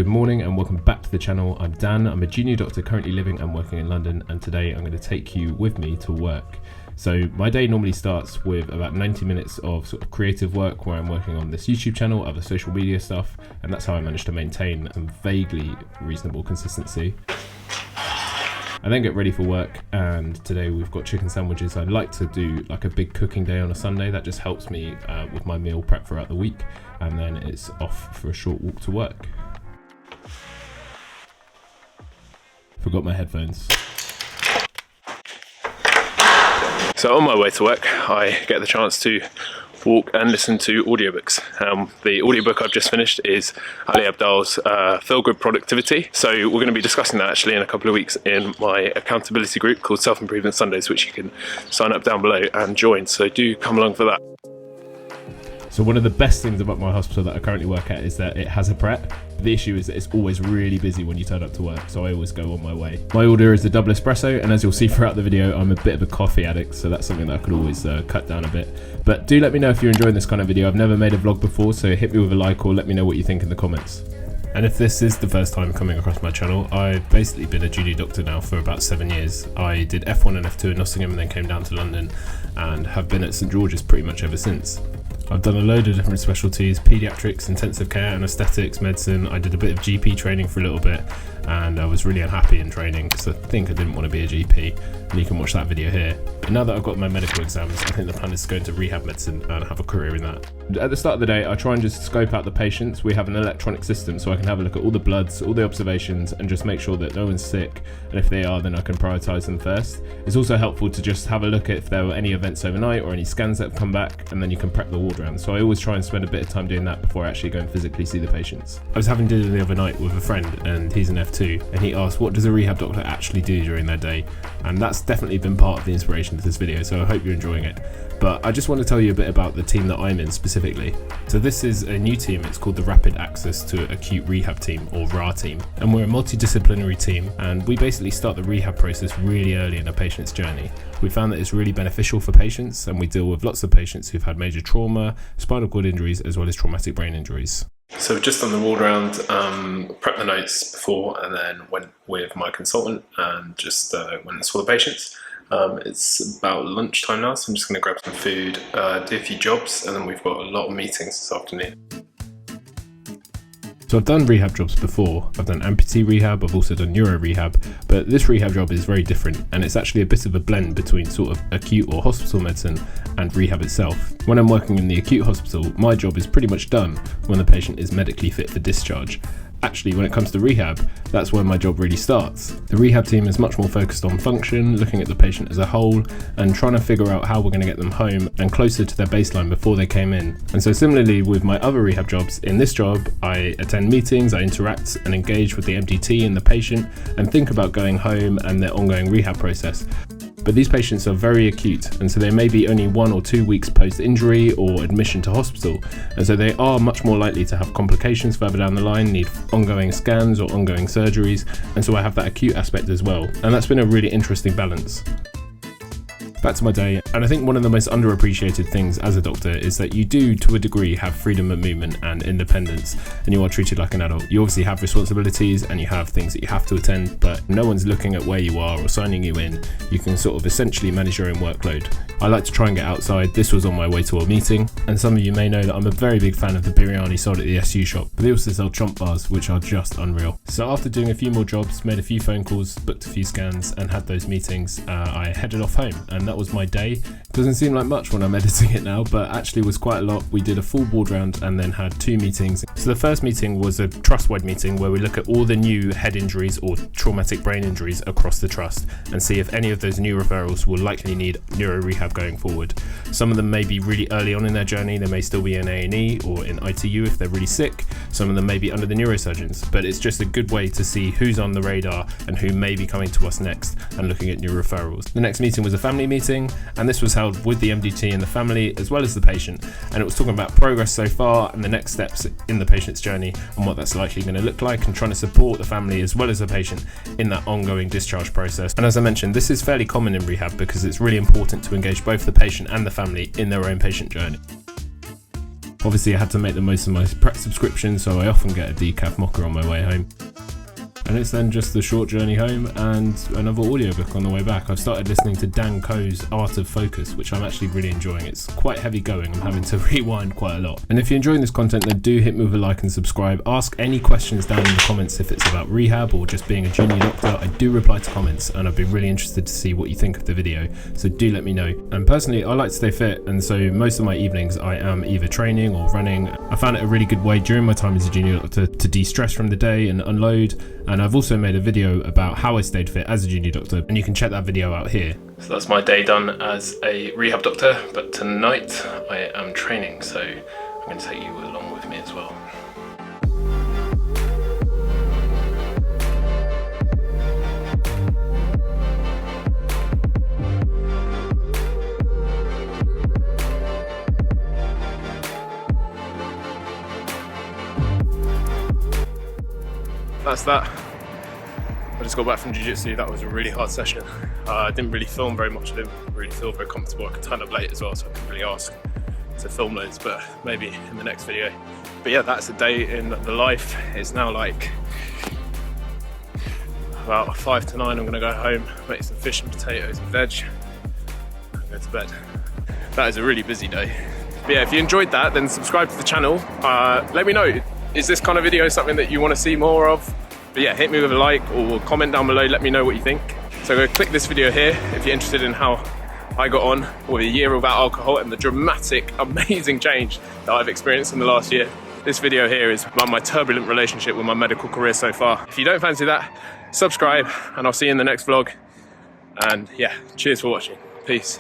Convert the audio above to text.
morning and welcome back to the channel. I'm Dan, I'm a junior doctor currently living and working in London, and today I'm going to take you with me to work. So my day normally starts with about 90 minutes of sort of creative work where I'm working on this YouTube channel, other social media stuff, and that's how I manage to maintain some vaguely reasonable consistency. I then get ready for work, and today we've got chicken sandwiches. I like to do like a big cooking day on a Sunday. That just helps me with my meal prep throughout the week, and then it's off for a short walk to work. Forgot my headphones. So on my way to work, I get the chance to walk and listen to audiobooks. The audiobook I've just finished is Ali Abdaal's Feel Good Productivity. So we're going to be discussing that actually in a couple of weeks in my accountability group called Self-Improvement Sundays, which you can sign up down below and join. So do come along for that. So one of the best things about my hospital that I currently work at is that it has a prep. The issue is that it's always really busy when you turn up to work, so I always go on my way. My order is a double espresso, and as you'll see throughout the video, I'm a bit of a coffee addict, so that's something that I could always cut down a bit. But do let me know if you're enjoying this kind of video. I've never made a vlog before, so hit me with a like or let me know what you think in the comments. And if this is the first time coming across my channel, I've basically been a junior doctor now for about 7 years. I did F1 and F2 in Nottingham and then came down to London and have been at St George's pretty much ever since. I've done a load of different specialties: paediatrics, intensive care, anaesthetics, medicine. I did a bit of GP training for a little bit, and I was really unhappy in training because I think I didn't want to be a GP, and you can watch that video here. But now that I've got my medical exams, I think the plan is to go into rehab medicine and have a career in that. At the start of the day, I try and just scope out the patients. We have an electronic system, so I can have a look at all the bloods, all the observations, and just make sure that no one's sick, and if they are, then I can prioritise them first. It's also helpful to just have a look at if there were any events overnight or any scans that have come back, and then you can prep the ward round. So I always try and spend a bit of time doing that before I actually go and physically see the patients. I was having dinner the other night with a friend, and he's an F2, and he asked, what does a rehab doctor actually do during their day? And that's definitely been part of the inspiration of this video, so I hope you're enjoying it. But I just want to tell you a bit about the team that I'm in specifically. So this is a new team. It's called the Rapid Access to Acute Rehab team, or RAR team. And we're a multidisciplinary team, and we basically start the rehab process really early in a patient's journey. We found that it's really beneficial for patients, and we deal with lots of patients who've had major trauma, spinal cord injuries, as well as traumatic brain injuries. So we've just done the ward round, prepped the notes before, and then went with my consultant and just went and saw the patients. It's about lunchtime now, so I'm just going to grab some food, do a few jobs, and then we've got a lot of meetings this afternoon. So I've done rehab jobs before. I've done amputee rehab, I've also done neuro rehab, but this rehab job is very different, and it's actually a bit of a blend between sort of acute or hospital medicine and rehab itself. When I'm working in the acute hospital, my job is pretty much done when the patient is medically fit for discharge. Actually, when it comes to rehab, that's where my job really starts. The rehab team is much more focused on function, looking at the patient as a whole, and trying to figure out how we're going to get them home and closer to their baseline before they came in. And so similarly with my other rehab jobs, in this job, I attend meetings, I interact and engage with the MDT and the patient, and think about going home and their ongoing rehab process. But these patients are very acute, and so they may be only 1 or 2 weeks post-injury or admission to hospital, and so they are much more likely to have complications further down the line, need ongoing scans or ongoing surgeries, and so I have that acute aspect as well, and that's been a really interesting balance. Back to my day, and I think one of the most underappreciated things as a doctor is that you do, to a degree, have freedom of movement and independence, and you are treated like an adult. You obviously have responsibilities and you have things that you have to attend, but no one's looking at where you are or signing you in. You can sort of essentially manage your own workload. I like to try and get outside. This was on my way to a meeting, and some of you may know that I'm a very big fan of the biryani sold at the SU shop, but they also sell chomp bars, which are just unreal. So after doing a few more jobs, made a few phone calls, booked a few scans, and had those meetings, I headed off home, and that was my day. Doesn't seem like much when I'm editing it now, but actually was quite a lot. We did a full ward round and then had 2 meetings. So the first meeting was a trust-wide meeting where we look at all the new head injuries or traumatic brain injuries across the trust and see if any of those new referrals will likely need neuro rehab going forward. Some of them may be really early on in their journey. They may still be in A&E or in ITU if they're really sick. Some of them may be under the neurosurgeons, but it's just a good way to see who's on the radar and who may be coming to us next and looking at new referrals. The next meeting was a family meeting, and this was held with the MDT and the family as well as the patient, and it was talking about progress so far and the next steps in the patient's journey and what that's likely going to look like, and trying to support the family as well as the patient in that ongoing discharge process. And as I mentioned, this is fairly common in rehab because it's really important to engage both the patient and the family in their own patient journey. Obviously I had to make the most of my prep subscription, so I often get a decaf mocha on my way home. And it's then just the short journey home and another audiobook on the way back. I've started listening to Dan Koh's Art of Focus, which I'm actually really enjoying. It's quite heavy going, I'm having to rewind quite a lot. And if you're enjoying this content, then do hit me with a like and subscribe. Ask any questions down in the comments if it's about rehab or just being a junior doctor. I do reply to comments and I'd be really interested to see what you think of the video, so do let me know. And personally, I like to stay fit, and so most of my evenings I am either training or running. I found it a really good way during my time as a junior doctor to de-stress from the day and unload. And I've also made a video about how I stayed fit as a junior doctor, and you can check that video out here. So that's my day done as a rehab doctor, but tonight I am training, so I'm going to take you along with me as well. That's that. I just got back from jiu-jitsu. That was a really hard session. I didn't really film very much. I didn't really feel very comfortable. I could turn up late as well, so I couldn't really ask to film loads, but maybe in the next video. But yeah, that's a day in the life. It's now like about 5 to 9. I'm gonna go home, make some fish and potatoes and veg, and go to bed. That is a really busy day. But yeah, if you enjoyed that, then subscribe to the channel. Let me know, is this kind of video something that you want to see more of? But yeah, hit me with a like or comment down below, let me know what you think. So go click this video here if you're interested in how I got on with a year without alcohol and the dramatic, amazing change that I've experienced in the last year. This video here is about my turbulent relationship with my medical career so far. If you don't fancy that, subscribe and I'll see you in the next vlog. And yeah, cheers for watching. Peace.